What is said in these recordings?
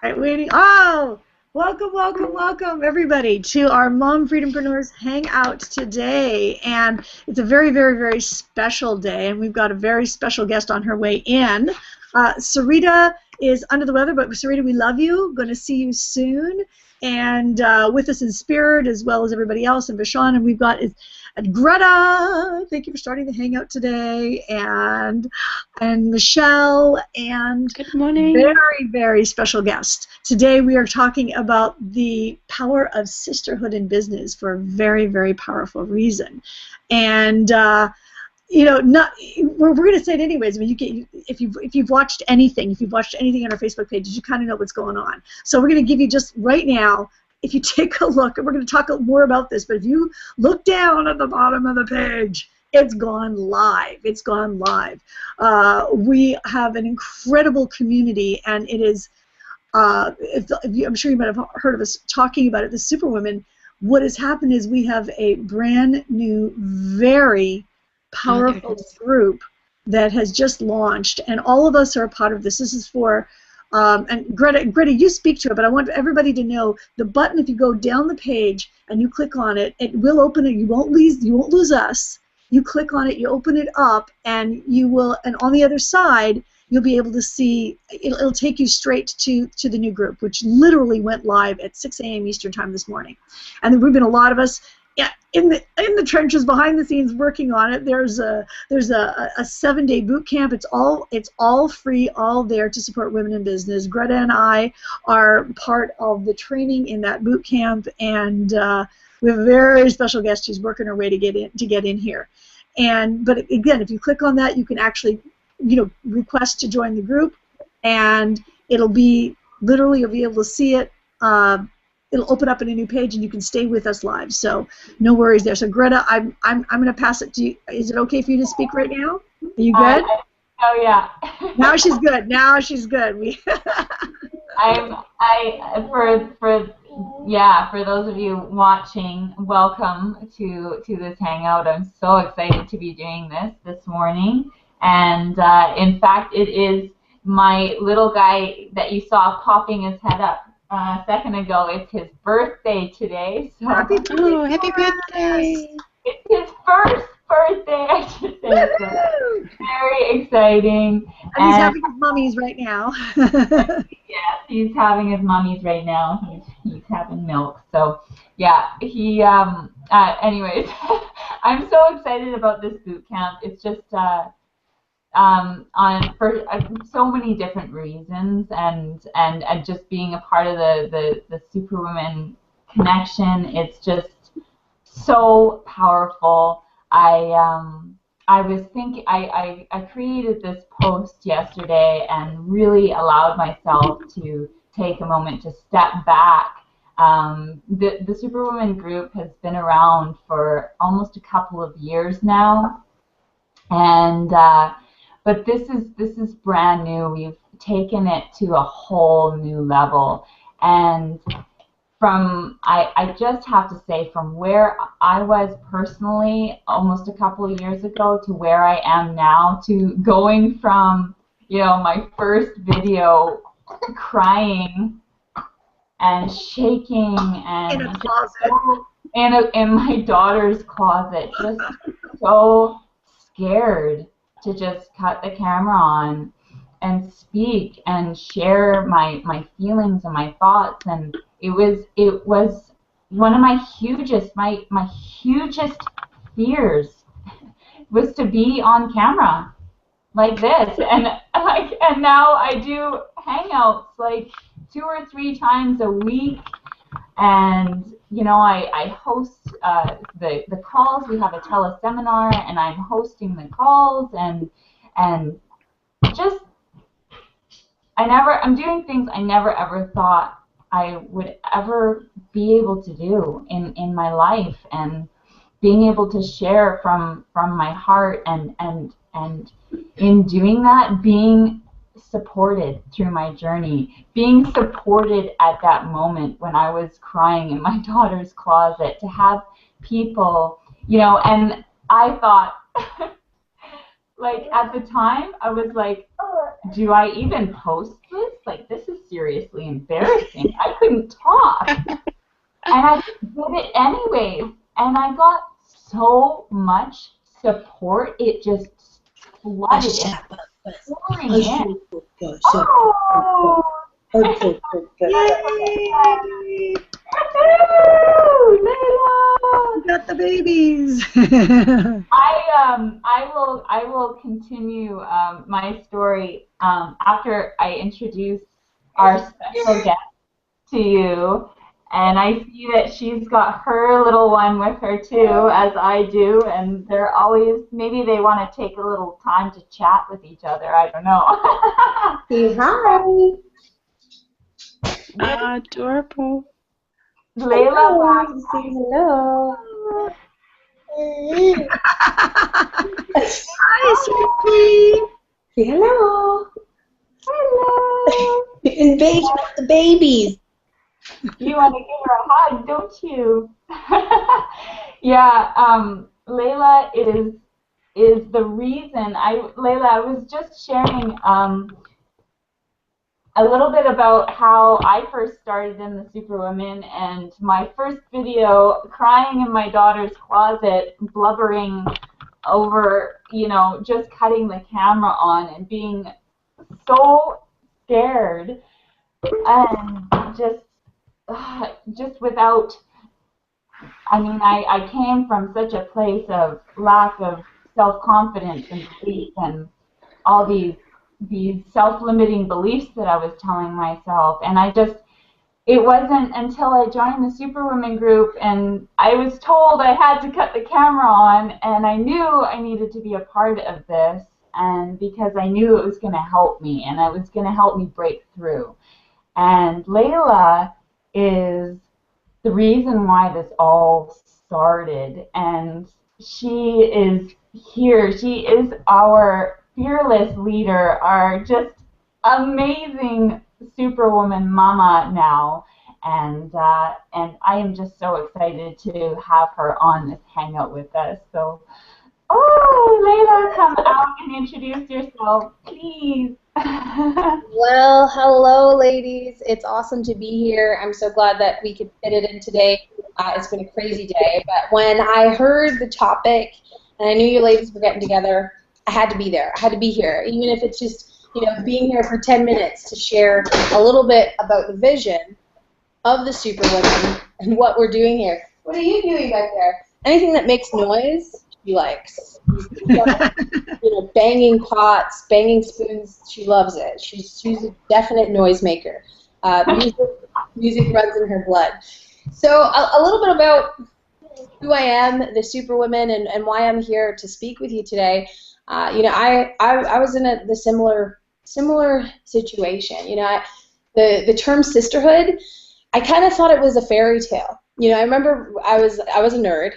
Right, waiting. Oh, welcome, everybody, to our Mom Freedompreneurs Hangout today. And it's a very special day, and we've got a very special guest on her way in. Sarita is under the weather, but Sarita, we love you. Going to see you soon. And with us in spirit, as well as everybody else, and Vishon, and we've got Greta. Thank you for starting the Hangout today, and Michelle, and good morning. Very special guest. Today we are talking about the power of sisterhood in business for a very powerful reason. And we're going to say it anyways. I mean, if you've watched anything, on our Facebook pages, you kind of know what's going on. So we're going to give you just right now. If you take a look, and we're going to talk more about this, but if you look down at the bottom of the page, it's gone live. We have an incredible community, and it is, I'm sure you might have heard of us talking about it, the Superwomen. What has happened is we have a brand new, very powerful group that has just launched, and all of us are a part of this. This is for, and Greta, you speak to it, but I want everybody to know the button. If you go down the page and you click on it, it will open it. You won't lose us. You click on it, you open it up, and you will. And on the other side, you'll be able to see. It'll take you straight to the new group, which literally went live at 6 a.m. Eastern time this morning. And there have been a lot of us, in the trenches behind the scenes working on it. There's a 7-day boot camp. It's all free, all there to support women in business. Greta and I are part of the training in that boot camp, and we have a very special guest who's working her way to get in here. But again, if you click on that, you can actually request to join the group, and it'll be literally, you'll be able to see it. It'll open up in a new page, and you can stay with us live. So no worries there. So Greta, I'm going to pass it to you. Is it okay for you to speak right now? Are you good? Oh yeah. Now she's good. For those of you watching, welcome to this hangout. I'm so excited to be doing this morning, and in fact, it is my little guy that you saw popping his head up a second ago. It's his birthday today. So happy birthday! It's his first birthday, I should say. So very exciting. And he's having his mummies right now. Yes, he's having his mummies right now. He's having milk. So yeah, he anyways, I'm so excited about this boot camp. It's just for so many different reasons, and just being a part of the Superwomen connection. It's just so powerful. I was thinking, I created this post yesterday and really allowed myself to take a moment to step back. The Superwoman group has been around for almost a couple of years now, and but this is brand new. We've taken it to a whole new level, and I just have to say, from where I was personally almost a couple of years ago to where I am now, to going from, my first video crying and shaking and in a closet. in my daughter's closet, just so scared to just cut the camera on and speak and share my feelings and my thoughts. And it was one of my hugest fears was to be on camera like this, and now I do hangouts like 2 or 3 times a week, and I host the calls. We have a teleseminar, and I'm hosting the calls, and just I'm doing things I never ever thought I would ever be able to do in my life, and being able to share from my heart, and in doing that, being supported through my journey, being supported at that moment when I was crying in my daughter's closet, to have people, and I thought, like, at the time, I was like, do I even post this? Like, this is seriously embarrassing. I couldn't talk. And I just did it anyway. And I got so much support. It just flooded in, pouring in. Oh! Yay! Layla! We got the babies. I will continue my story after I introduce our special guest to you, and I see that she's got her little one with her too, as I do, and they're always, maybe they want to take a little time to chat with each other. I don't know. Say hi. Adorable. Layla, Say hello. Hi, sweetie. Say hello. hello. Engage with the babies. You want to give her a hug, don't you? Yeah, Layla is the reason. Layla, I was just sharing a little bit about how I first started in the Superwoman, and my first video, crying in my daughter's closet, blubbering over, you know, just cutting the camera on and being so scared and just without, I mean, I came from such a place of lack of self-confidence and belief and all these self-limiting beliefs that I was telling myself, and it wasn't until I joined the Superwoman group and I was told I had to cut the camera on, and I knew I needed to be a part of this, and because I knew it was going to help me and it was going to help me break through. And Layla is the reason why this all started, and she is here. She is our fearless leader, our just amazing Superwoman mama now, and I am just so excited to have her on this hangout with us. So, Layla, come out and introduce yourself, please. Well, hello, ladies. It's awesome to be here. I'm so glad that we could fit it in today. It's been a crazy day, but when I heard the topic and I knew you ladies were getting together, I had to be there. I had to be here, even if it's just, you know, being here for 10 minutes to share a little bit about the vision of the Superwoman and what we're doing here. What are you doing back there? Anything that makes noise, she likes. You know, banging pots, banging spoons, she loves it. She's a definite noisemaker. Music runs in her blood. So a little bit about who I am, the Superwoman, and why I'm here to speak with you today. You know, I was in the similar situation. You know, the term sisterhood, I kind of thought it was a fairy tale. You know, I remember I was a nerd.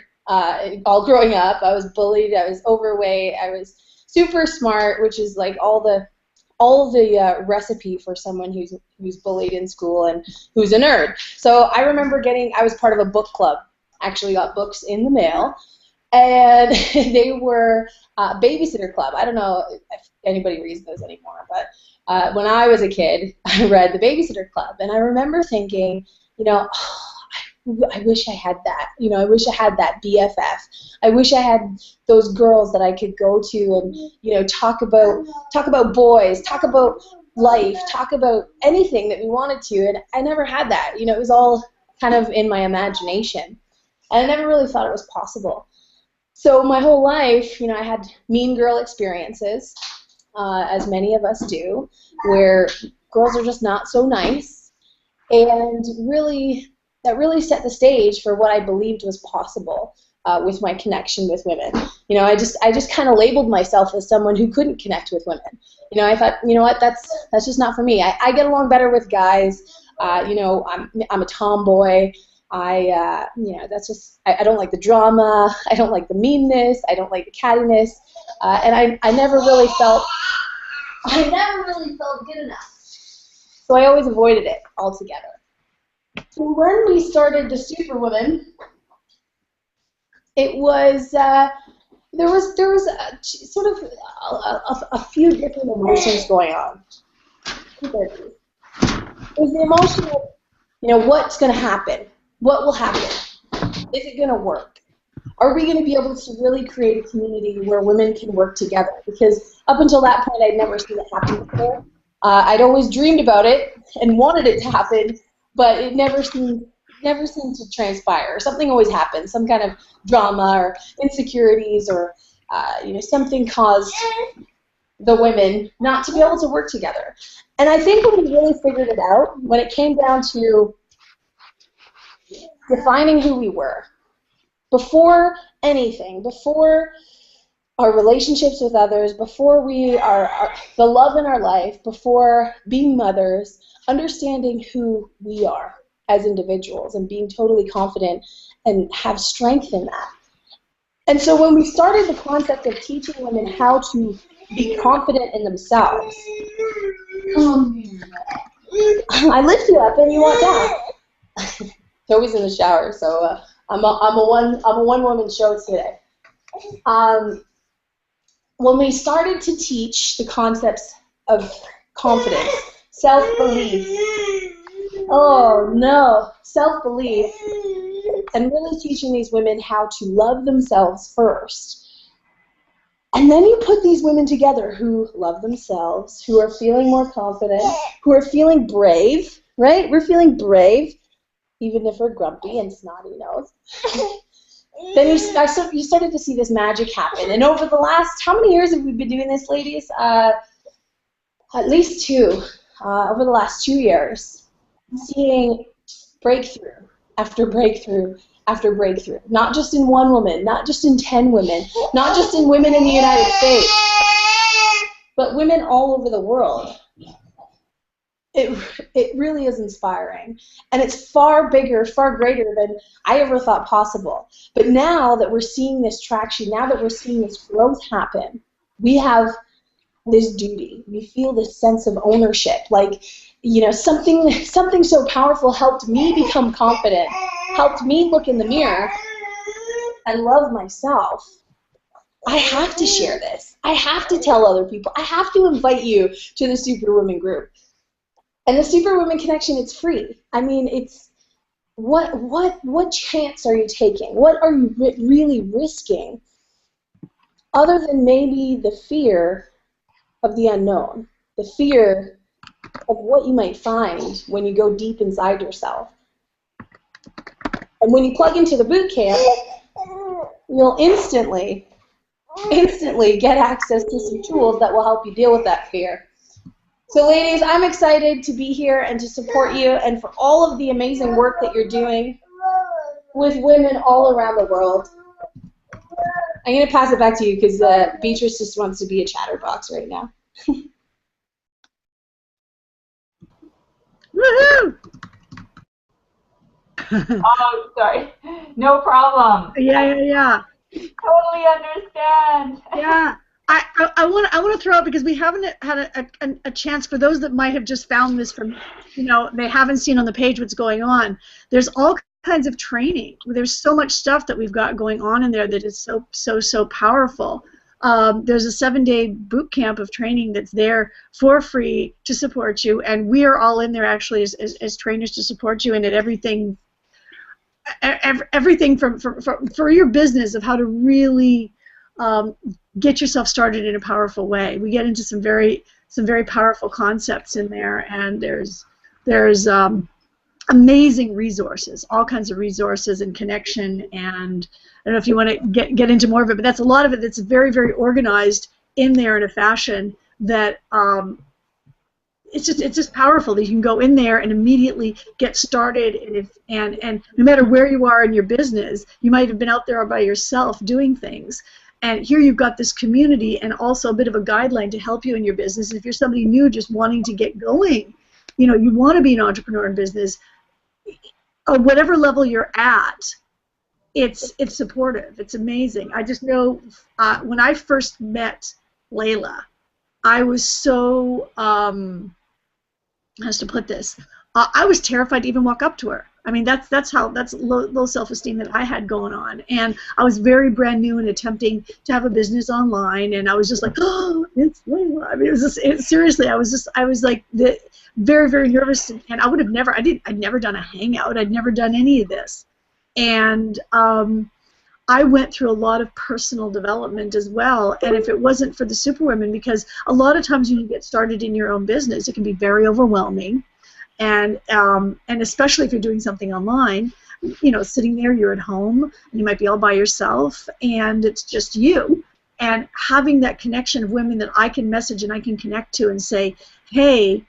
All growing up, I was bullied. I was overweight. I was super smart, which is like all the recipe for someone who's bullied in school and who's a nerd. So I remember I was part of a book club. Actually got books in the mail, and they were Babysitter Club. I don't know if anybody reads those anymore, but when I was a kid, I read the Babysitter Club, and I remember thinking, you know, I wish I had that. You know, I wish I had that BFF. I wish I had those girls that I could go to and, you know, talk about boys, talk about life, talk about anything that we wanted to, and I never had that. You know, it was all kind of in my imagination, and I never really thought it was possible. So my whole life, you know, I had mean girl experiences, as many of us do, where girls are just not so nice, and that really set the stage for what I believed was possible with my connection with women. You know, I just kind of labeled myself as someone who couldn't connect with women. You know, I thought, you know what, that's just not for me. I get along better with guys. You know, I'm a tomboy. You know, that's just, I don't like the drama. I don't like the meanness. I don't like the cattiness. And I never really felt good enough. So I always avoided it altogether. So when we started the Superwoman, it was there was sort of a few different emotions going on. was the emotion of, what's going to happen? What will happen? Is it going to work? Are we going to be able to really create a community where women can work together? Because up until that point, I'd never seen it happen before. I'd always dreamed about it and wanted it to happen, but it never seemed to transpire. Something always happens, some kind of drama or insecurities, or something caused the women not to be able to work together. And I think when we really figured it out, when it came down to defining who we were, before anything, before our relationships with others, before we are the love in our life, before being mothers, understanding who we are as individuals and being totally confident and have strength in that. And so when we started the concept of teaching women how to be confident in themselves, I lift you up and you want down. Toby's in the shower, so I'm a one-woman show today. When we started to teach the concepts of confidence, self-belief, self-belief, and really teaching these women how to love themselves first. And then you put these women together who love themselves, who are feeling more confident, who are feeling brave, right? We're feeling brave, even if we're grumpy and snotty-nosed. Then you started to see this magic happen. And over the last, how many years have we been doing this, ladies? At least 2. Over the last 2 years, seeing breakthrough after breakthrough after breakthrough. Not just in one woman, not just in 10 women, not just in women in the United States, but women all over the world. It really is inspiring, and it's far bigger, far greater than I ever thought possible. But now that we're seeing this traction, now that we're seeing this growth happen, we have this duty. We feel this sense of ownership, like, something so powerful helped me become confident, helped me look in the mirror and love myself. I have to share this. I have to tell other people. I have to invite you to the Superwoman group. And the Superwoman Connection, it's free. I mean, it's what chance are you taking? What are you really risking, other than maybe the fear of the unknown, the fear of what you might find when you go deep inside yourself? And when you plug into the boot camp, you'll instantly get access to some tools that will help you deal with that fear. So ladies, I'm excited to be here and to support you and for all of the amazing work that you're doing with women all around the world. I'm going to pass it back to you because Beatrice just wants to be a chatterbox right now. Woohoo! Oh, sorry. No problem. Yeah. Totally understand. Yeah. I want to throw out, because we haven't had a chance, for those that might have just found this from, they haven't seen on the page what's going on. There's all kinds of training. There's so much stuff that we've got going on in there that is so powerful. There's a 7-day boot camp of training that's there for free to support you, and we are all in there actually as trainers to support you, and at everything from for your business, of how to really get yourself started in a powerful way. We get into some very powerful concepts in there, and there's amazing resources, all kinds of resources and connection. And I don't know if you want to get into more of it, but that's a lot of it that's very, very organized in there in a fashion that it's just powerful that you can go in there and immediately get started. And no matter where you are in your business, you might have been out there by yourself doing things. And here you've got this community and also a bit of a guideline to help you in your business. If you're somebody new just wanting to get going, you want to be an entrepreneur in business, whatever level you're at, it's supportive. It's amazing. I just know when I first met Layla, I was so, how to put this, I was terrified to even walk up to her. I mean, that's low self-esteem that I had going on, and I was very brand new and attempting to have a business online, and I was just like, oh, it's Layla. I mean, it was just seriously, I was like very, very nervous, and I would have never, I'd never done a hangout, I'd never done any of this, and I went through a lot of personal development as well, and if it wasn't for the Superwomen, because a lot of times when you get started in your own business, it can be very overwhelming. And especially if you're doing something online, you know, sitting there, you're at home, and you might be all by yourself, and it's just you. And having that connection of women that I can message and I can connect to and say, hey,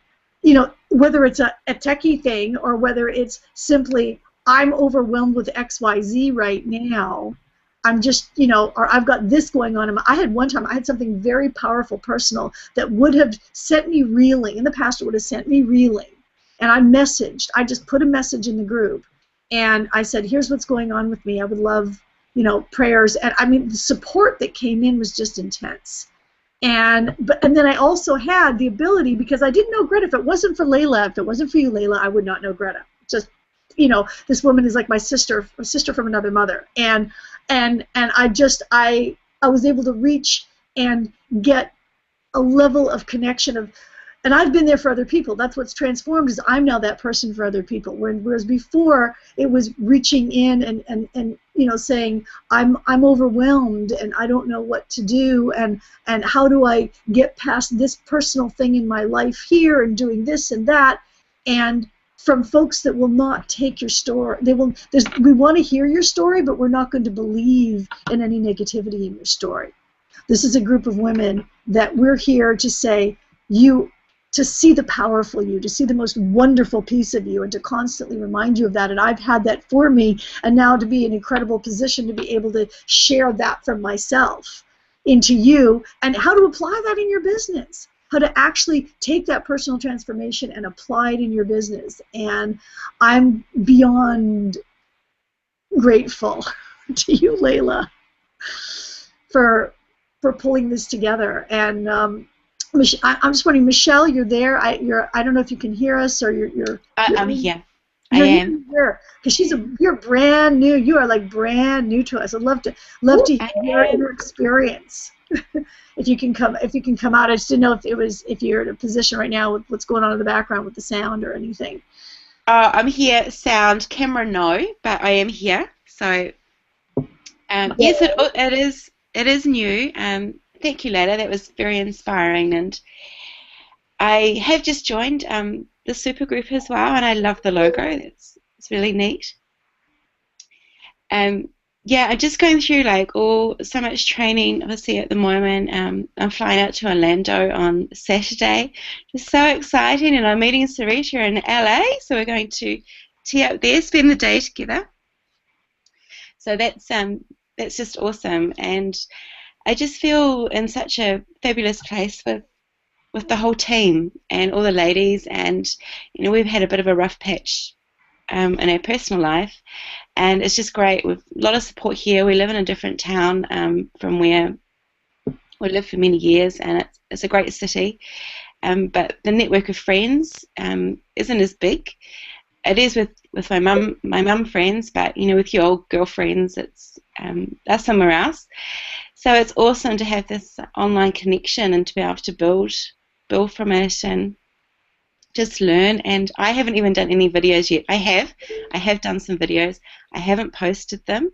you know, whether it's a techie thing or whether it's simply, I'm overwhelmed with XYZ right now, I'm just, you know, or I've got this going on. I had one time, I had something very powerful, personal, that would have sent me reeling. In the past, it would have sent me reeling. And I just put a message in the group, and I said, here's what's going on with me. I would love, you know, prayers. And I mean, the support that came in was just intense. And then I also had the ability, because I didn't know Greta. If it wasn't for Layla, if it wasn't for you, Layla, I would not know Greta. Just, you know, this woman is like my sister, a sister from another mother. And I was able to reach and get a level of connection of, and I've been there for other people. That's what's transformed, is I'm now that person for other people. Whereas before it was reaching in and you know, saying I'm overwhelmed and I don't know what to do, and how do I get past this personal thing in my life here and doing this and that, and from folks that will not take your story. We want to hear your story, but we're not going to believe in any negativity in your story. This is a group of women that we're here to say, to see the powerful you, to see the most wonderful piece of you, and to constantly remind you of that. And I've had that for me, and now to be in an incredible position to be able to share that from myself into you, and how to apply that in your business, how to actually take that personal transformation and apply it in your business. And I'm beyond grateful to you, Layla, for pulling this together. And I'm just wondering, Michelle, you're there. I don't know if you can hear us, or I'm here. I am. Because you're brand new. You are like brand new to us. I'd love to hear your experience. If you can come out. I just didn't know if you're in a position right now with what's going on in the background with the sound or anything. I'm here. Sound, camera, no, but I am here. So, yes, it is new. Thank you, Layla. That was very inspiring, and I have just joined the super group as well, and I love the logo. It's really neat. Yeah, I'm just going through so much training. Obviously, at the moment, I'm flying out to Orlando on Saturday. Just so exciting, and I'm meeting Sarita in LA, so we're going to tee up there, spend the day together. So that's just awesome, and I just feel in such a fabulous place with the whole team and all the ladies, and you know, we've had a bit of a rough patch in our personal life, and it's just great. We've a lot of support here. We live in a different town from where we lived for many years, and it's a great city, but the network of friends isn't as big. It is with my mum friends, but you know, with your old girlfriends, they're somewhere else. So it's awesome to have this online connection and to be able to build from it and just learn. And I haven't even done any videos yet. I have done some videos. I haven't posted them.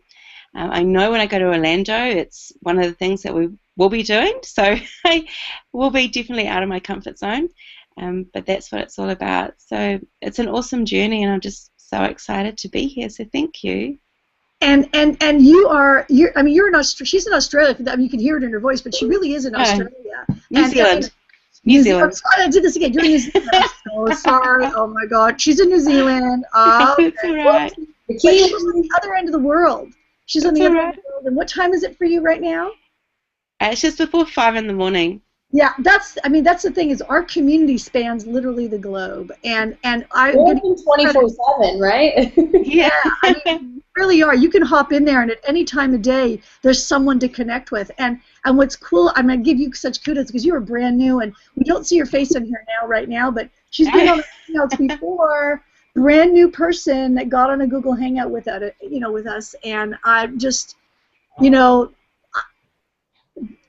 I know when I go to Orlando, it's one of the things that we will be doing. So I will be definitely out of my comfort zone. But that's what it's all about. So it's an awesome journey, and I'm just so excited to be here. So thank you. And you're in Australia. She's in Australia. I mean, you can hear it in her voice, but she really is in Australia. New Zealand. New Zealand. I'm sorry, I did this again. You're in New Zealand. I'm so sorry. Oh my God, she's in New Zealand. It's all right. She's on the other end of the world. She's on the other end of the world. And what time is it for you right now? It's just before 5 in the morning. Yeah, that's the thing, is our community spans literally the globe, and I we're 24/7, right? Yeah, I mean, you really are. You can hop in there, and at any time of day, there's someone to connect with. And what's cool, I'm gonna give you such kudos because you were brand new, and we don't see your face in here right now, but she's been on the Hangouts before. brand new person that got on a Google Hangout with us, and I'm just, you know,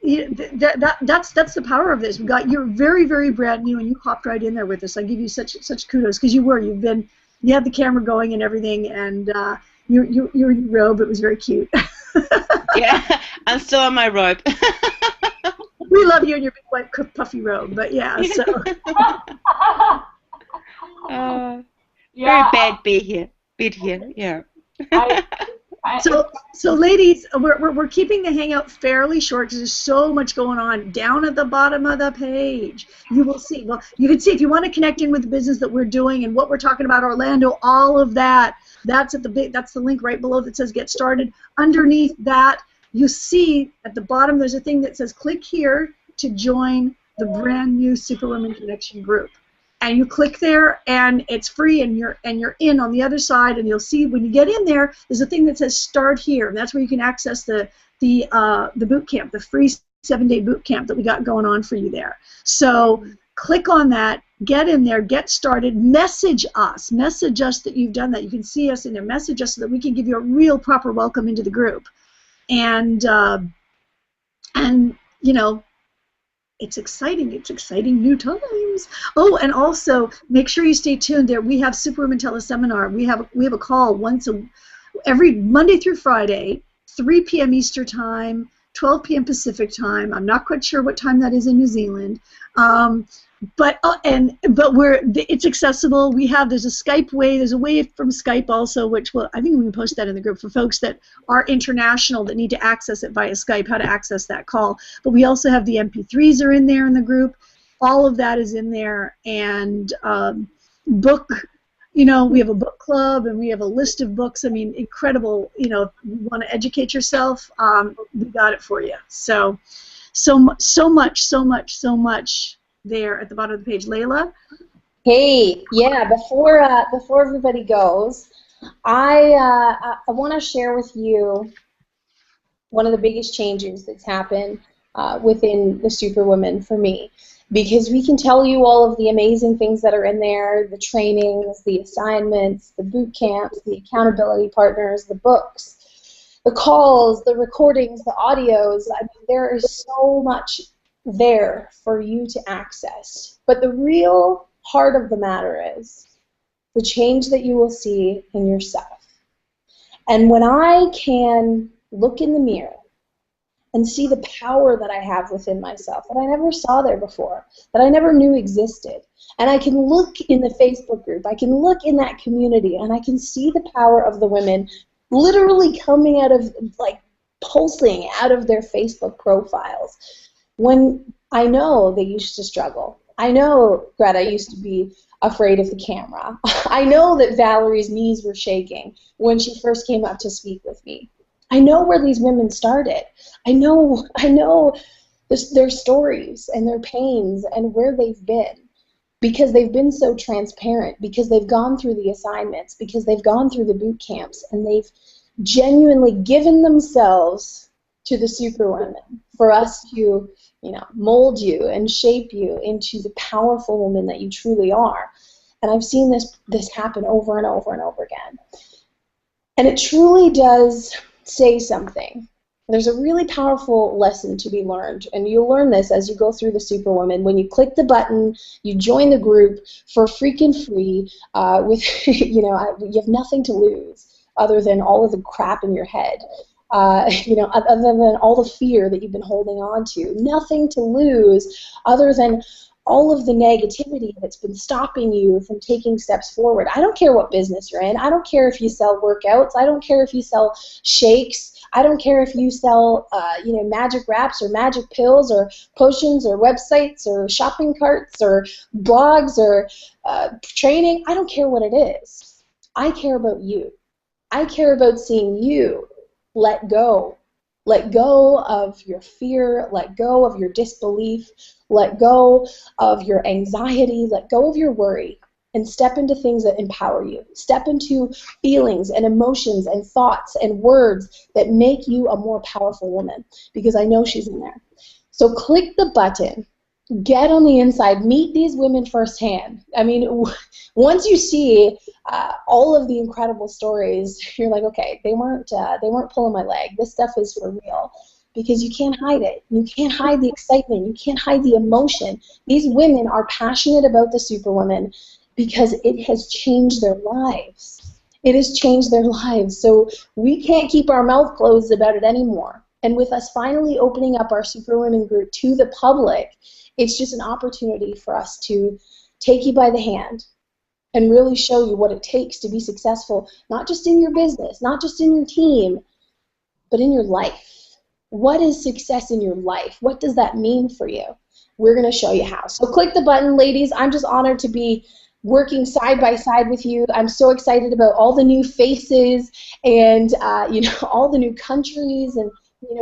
that's the power of this. You're very, very brand new, and you hopped right in there with us. I give you such kudos, because you had the camera going and everything, and you're in your robe. It was very cute. Yeah, I'm still on my robe. We love you in your big white puffy robe, but yeah. So. Very bad bed here. Yeah. So ladies, we're keeping the hangout fairly short because there's so much going on. Down at the bottom of the page, you will see. Well, you can see if you want to connect in with the business that we're doing and what we're talking about, Orlando, all of that. That's the link right below that says Get Started. Underneath that, you see at the bottom there's a thing that says click here to join the brand new Superwomen Connection group. And you click there, and it's free, and you're in on the other side, and you'll see when you get in there, there's a thing that says Start Here, and that's where you can access the boot camp, the free 7-day boot camp that we got going on for you there. So click on that, get in there, get started, message us that you've done that. You can see us in there, message us so that we can give you a real proper welcome into the group, and you know. It's exciting new times. Oh, and also make sure you stay tuned there. We have Superwomen Teleseminar. We have a call every Monday through Friday, 3 p.m. Eastern Time, 12 p.m. Pacific Time. I'm not quite sure what time that is in New Zealand. But it's accessible. There's a Skype way. There's a way from Skype also, which I think we can post that in the group for folks that are international that need to access it via Skype, how to access that call. But we also have the MP3s are in there in the group. All of that is in there, and book. We have a book club, and we have a list of books. I mean, incredible. If you want to educate yourself, we got it for you. So much there at the bottom of the page. Layla? Hey, yeah, before everybody goes, I want to share with you one of the biggest changes that's happened within the Superwoman for me, because we can tell you all of the amazing things that are in there, the trainings, the assignments, the boot camps, the accountability partners, the books, the calls, the recordings, the audios. I mean, there is so much there for you to access. But the real heart of the matter is the change that you will see in yourself. And when I can look in the mirror and see the power that I have within myself that I never saw there before, that I never knew existed, and I can look in the Facebook group, I can look in that community, and I can see the power of the women literally coming out of, like, pulsing out of their Facebook profiles. When I know they used to struggle. I know Greta used to be afraid of the camera. I know that Valerie's knees were shaking when she first came up to speak with me. I know where these women started. I know their stories and their pains and where they've been, because they've been so transparent, because they've gone through the assignments, because they've gone through the boot camps, and they've genuinely given themselves to the Superwomen for us to, mold you and shape you into the powerful woman that you truly are. And I've seen this happen over and over and over again. And it truly does say something. There's a really powerful lesson to be learned, and you'll learn this as you go through the Superwoman. When you click the button, you join the group for freaking free. You have nothing to lose other than all of the crap in your head. Other than all the fear that you've been holding on to. Nothing to lose other than all of the negativity that's been stopping you from taking steps forward. I don't care what business you're in. I don't care if you sell workouts. I don't care if you sell shakes. I don't care if you sell, magic wraps or magic pills or potions or websites or shopping carts or blogs or training. I don't care what it is. I care about you. I care about seeing you let go. Let go of your fear. Let go of your disbelief. Let go of your anxiety. Let go of your worry. And step into things that empower you. Step into feelings and emotions and thoughts and words that make you a more powerful woman. Because I know she's in there. So click the button get on the inside, meet these women firsthand. I mean, once you see all of the incredible stories, you're like, okay, they weren't pulling my leg. This stuff is for real, because you can't hide it. You can't hide the excitement. You can't hide the emotion. These women are passionate about the Superwoman because it has changed their lives. It has changed their lives. So we can't keep our mouth closed about it anymore. And with us finally opening up our Superwomen group to the public, it's just an opportunity for us to take you by the hand and really show you what it takes to be successful, not just in your business, not just in your team, but in your life. What is success in your life? What does that mean for you? We're going to show you how. So click the button, ladies. I'm just honored to be working side by side with you. I'm so excited about all the new faces and all the new countries, and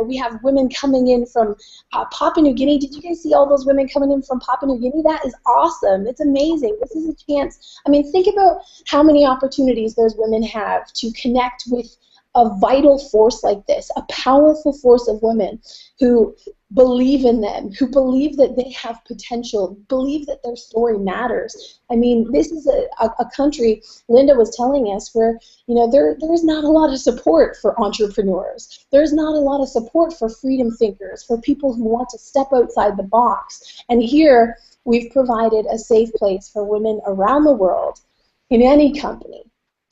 we have women coming in from Papua New Guinea. Did you guys see all those women coming in from Papua New Guinea? That is awesome. It's amazing. This is a chance. I mean, think about how many opportunities those women have to connect with a vital force like this, a powerful force of women who believe in them, who believe that they have potential, believe that their story matters. I mean, this is a country, Linda was telling us, where there's not a lot of support for entrepreneurs. There's not a lot of support for freedom thinkers, for people who want to step outside the box. And here we've provided a safe place for women around the world, in any company,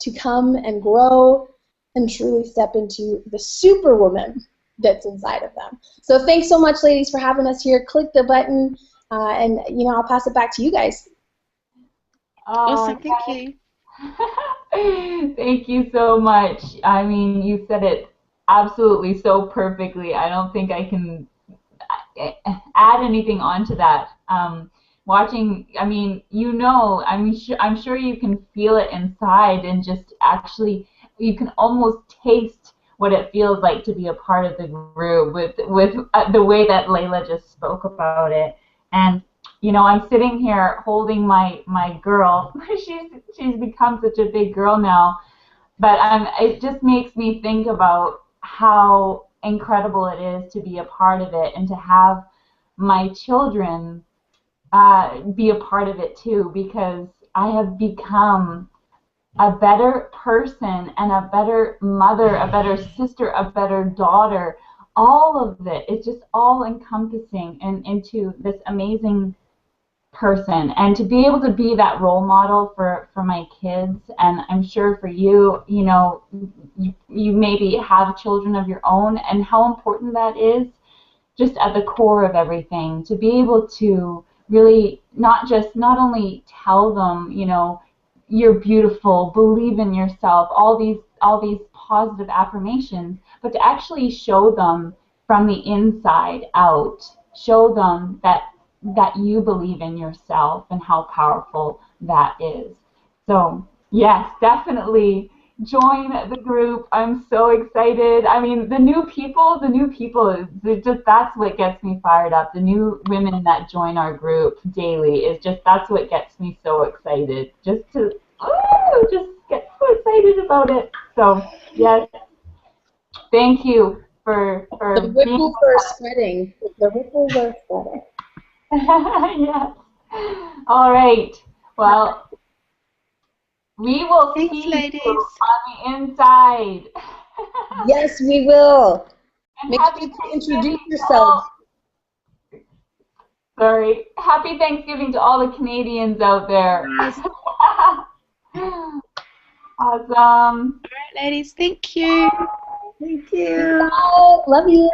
to come and grow and truly step into the Superwoman that's inside of them. So thanks so much, ladies, for having us here. Click the button, and I'll pass it back to you guys. Awesome, thank you. Thank you so much. I mean, you said it absolutely so perfectly. I don't think I can add anything onto that. Watching, I mean, I'm sure you can feel it inside, and just actually, you can almost taste what it feels like to be a part of the group with the way that Layla just spoke about it. And I'm sitting here holding my girl. She's become such a big girl now, but it just makes me think about how incredible it is to be a part of it, and to have my children be a part of it too, because I have become a better person and a better mother, a better sister, a better daughter. All of it, it's just all encompassing and into this amazing person. And to be able to be that role model for my kids, and I'm sure for you, you maybe have children of your own, and how important that is, just at the core of everything, to be able to really not only tell them, you're beautiful, believe in yourself, all these positive affirmations, but to actually show them from the inside out, show them that you believe in yourself and how powerful that is. So yes, definitely join the group. I'm so excited. I mean, the new people, that's what gets me fired up. The new women that join our group daily that's what gets me so excited. Just get so excited about it. So yes, thank you for the ripples are spreading. The ripples are spreading. Yes. All right. Well, we will Thanks, see ladies. you on the inside. Yes, we will. And Make happy sure to Thanksgiving introduce to yourselves. Sorry. Happy Thanksgiving to all the Canadians out there. Yes. Awesome. All right, ladies, thank you. Thank you. Bye. Love you.